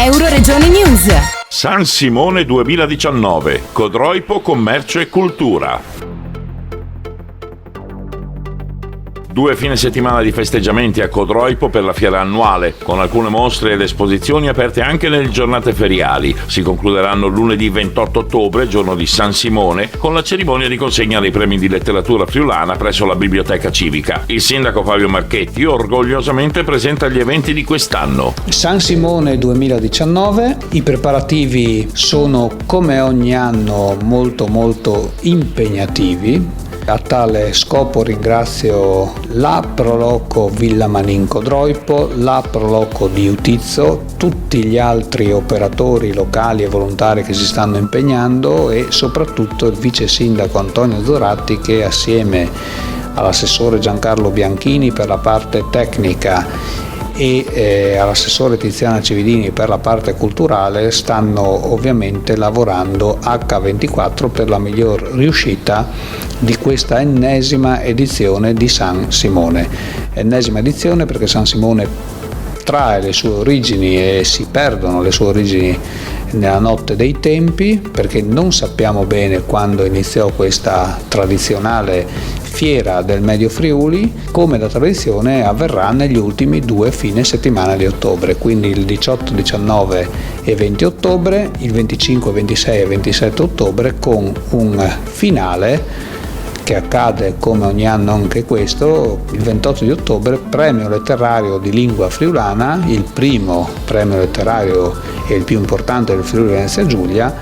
Euroregione News. San Simone 2019, Codroipo Commercio e Cultura. 2 fine settimana di festeggiamenti a Codroipo per la fiera annuale, con alcune mostre ed esposizioni aperte anche nelle giornate feriali. Si concluderanno lunedì 28 ottobre, giorno di San Simone, con la cerimonia di consegna dei premi di letteratura friulana presso la Biblioteca Civica. Il sindaco Fabio Marchetti orgogliosamente presenta gli eventi di quest'anno. San Simone 2019, i preparativi sono come ogni anno molto impegnativi. A tale scopo ringrazio la Proloco Villa Manin Codroipo, la Proloco di Utizzo, tutti gli altri operatori locali e volontari che si stanno impegnando e soprattutto il vice sindaco Antonio Zoratti, che assieme all'assessore Giancarlo Bianchini per la parte tecnica e all'assessore Tiziana Cividini per la parte culturale stanno ovviamente lavorando H24 per la miglior riuscita di questa ennesima edizione di San Simone. Ennesima edizione perché San Simone trae le sue origini e si perdono le sue origini nella notte dei tempi, perché non sappiamo bene quando iniziò questa tradizionale fiera del Medio Friuli. Come da tradizione avverrà negli ultimi 2 fine settimana di ottobre, quindi il 18, 19 e 20 ottobre, il 25, 26 e 27 ottobre, con un finale che accade come ogni anno anche questo, il 28 di ottobre, premio letterario di lingua friulana, il primo premio letterario e il più importante del Friuli Venezia Giulia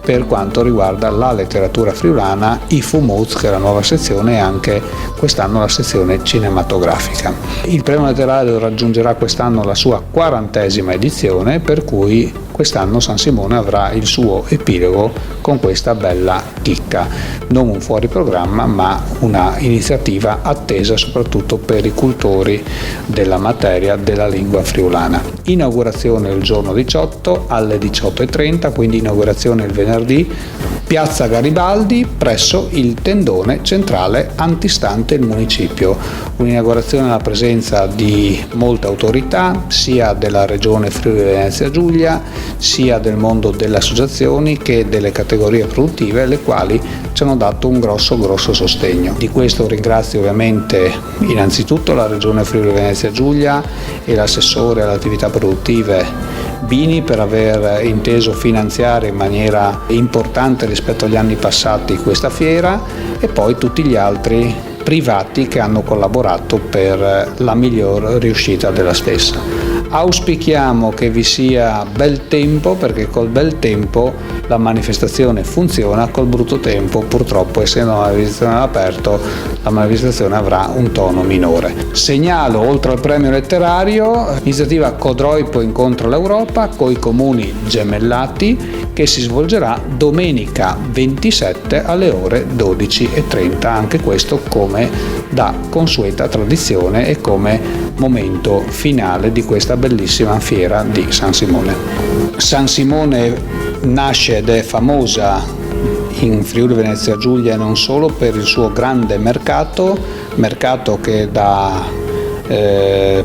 per quanto riguarda la letteratura friulana, i Fumuz, che è la nuova sezione, e anche quest'anno la sezione cinematografica. Il premio letterario raggiungerà quest'anno la sua 40ª edizione, per cui quest'anno San Simone avrà il suo epilogo con questa bella chicca, non un fuori programma ma una iniziativa attesa soprattutto per i cultori della materia della lingua friulana. Inaugurazione il giorno 18 alle 18:30, quindi inaugurazione il venerdì, Piazza Garibaldi presso il tendone centrale antistante il municipio. Un'inaugurazione alla presenza di molte autorità, sia della regione Friuli Venezia Giulia, sia del mondo delle associazioni che delle categorie produttive, le quali ci hanno dato un grosso sostegno. Di questo ringrazio ovviamente innanzitutto la regione Friuli Venezia Giulia e l'assessore alle attività produttive Bini per aver inteso finanziare in maniera importante rispetto agli anni passati questa fiera, e poi tutti gli altri privati che hanno collaborato per la miglior riuscita della stessa. Auspichiamo che vi sia bel tempo, perché col bel tempo la manifestazione funziona, col brutto tempo purtroppo, essendo una manifestazione all'aperto, la manifestazione avrà un tono minore. Segnalo, oltre al premio letterario, l'iniziativa Codroipo incontra l'Europa coi comuni gemellati, che si svolgerà domenica 27 alle ore 12:30, anche questo come da consueta tradizione e come momento finale di questa bellissima fiera di San Simone. San Simone nasce ed è famosa in Friuli Venezia Giulia e non solo per il suo grande mercato che da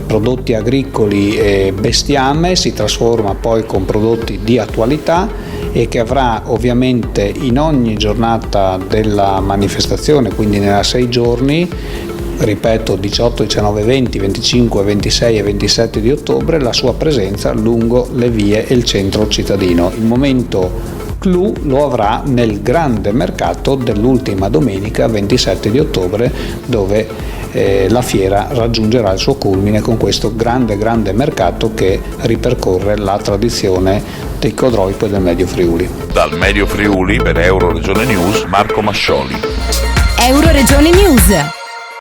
prodotti agricoli e bestiame si trasforma poi con prodotti di attualità, e che avrà ovviamente in ogni giornata della manifestazione, quindi nella 6 giorni, ripeto 18, 19, 20, 25, 26 e 27 di ottobre, la sua presenza lungo le vie e il centro cittadino. Il momento clou lo avrà nel grande mercato dell'ultima domenica 27 di ottobre, dove la fiera raggiungerà il suo culmine con questo grande mercato che ripercorre la tradizione dei Codroipo e del Medio Friuli. Dal Medio Friuli per Euroregione News, Marco Mascioli. Euroregione News.